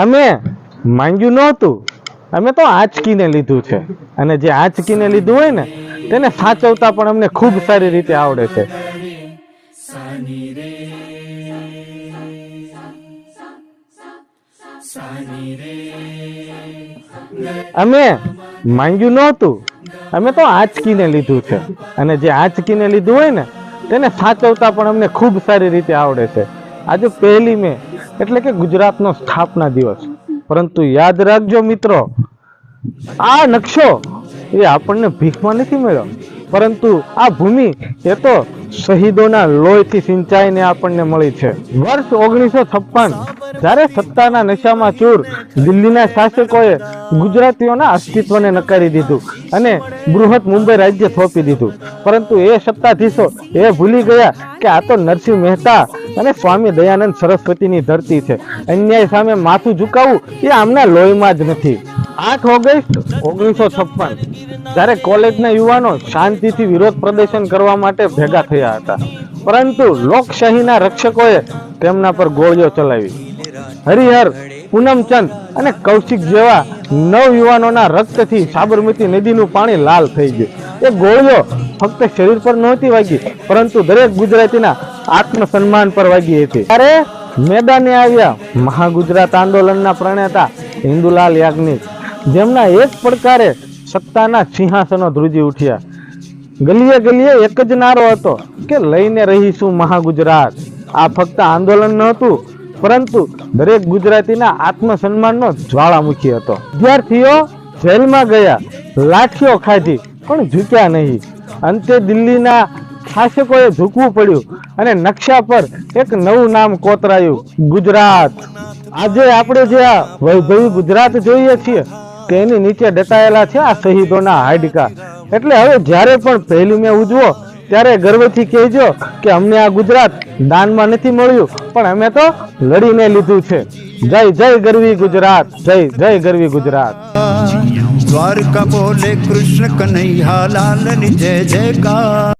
અમે માંગ્યું નહોતું, અમે તો આંચકીને લીધું છે, અને જે આંચકીને લીધું હોય ને તેને સાચવતા પણ અમને ખૂબ સારી રીતે આવડે છે. અમે માંગ્યું નહોતું, અમે તો આંચકીને લીધું છે, અને જે આંચકીને લીધું હોય ને તેને સાચવતા પણ અમને ખૂબ સારી રીતે આવડે છે. આજે 1 મે એટલે કે ગુજરાતનો સ્થાપના દિવસ, પરંતુ યાદ રાખજો મિત્રો, આ નકશો એ આપણને ભીખમાં નથી મળ્યો, પરંતુ આ ભૂમિ એ તો શહીદોના લોહીથી સિંચાઈને આપણને મળી છે. વર્ષ 1956 જ્યારે સત્તાના નશામાં ચૂર દિલ્હીના શાસકોએ ગુજરાતીઓના અસ્તિત્વને નકારી દીધું અને બૃહદ મુંબઈ રાજ્ય થોપી દીધું, પરંતુ એ સત્તાધીશો એ ભૂલી ગયા કે આ તો નરસિંહ મહેતા અને સ્વામી દયાનંદ સરસ્વતીની ધરતી છે. અન્યાય સામે માથું ઝુકાવવું એ આમના લોહીમાં જ નથી. 8 ઓગસ્ટ 1956 જ્યારે કોલેજના યુવાનો શાંતિથી વિરોધ પ્રદર્શન કરવા માટે ભેગા થયા હતા, પરંતુ લોકશાહીના રક્ષકોએ તેમના પર ગોળીઓ ચલાવી. હરિહર, પૂનમચંદ અને કૌશિક જેવા 9 યુવાનોના રક્તથી સાબરમતી નદીનું પાણી લાલ થઈ ગયું. એ ગોળીઓ ફક્ત શરીર પર નહોતી વાગી, પરંતુ દરેક ગુજરાતીના આત્મસન્માન પર વાગી હતી. ત્યારે મેદાને આવ્યા મહાગુજરાત આંદોલનના પ્રણેતા હિન્દુલાલ યાજ્ઞિક, જેમના એક પડકારે સત્તાના સિંહાસનો ધ્રુજી ઉઠ્યા. ગલીએ ગલીએ એક જ નારો હતો કે લઈને રહીશું મહાગુજરાત. આ ફક્ત આંદોલન નહોતું, પરંતુ દરેક ગુજરાતીના આત્મસન્માનનો જ્વાળામુખી હતો. વિદ્યાર્થીઓ જેલમાં ગયા, લાઠીઓ ખાધી, પણ ઝૂક્યા નહીં. અંતે દિલ્હીના શાસકોએ ઝૂકવું પડ્યું અને નકશા પર એક નવું નામ કોતરાયું, ગુજરાત. આજે આપણે જે આ વૈભવી ગુજરાત જોઈએ છીએ તેની નીચે દટાયેલા છે આ શહીદોના હાડકા. એટલે હવે જ્યારે પણ 1 મે ઉજવો ત્યારે ગર્વથી કહેજો કે અમને આ ગુજરાત દાનમાં નથી મળ્યું, પણ અમે તો લડીને લીધું છે. જય જય ગરવી ગુજરાત, જય જય ગરવી ગુજરાત. દ્વારકા બોલે કૃષ્ણ કનૈયા લાલ ની જય જયકાર.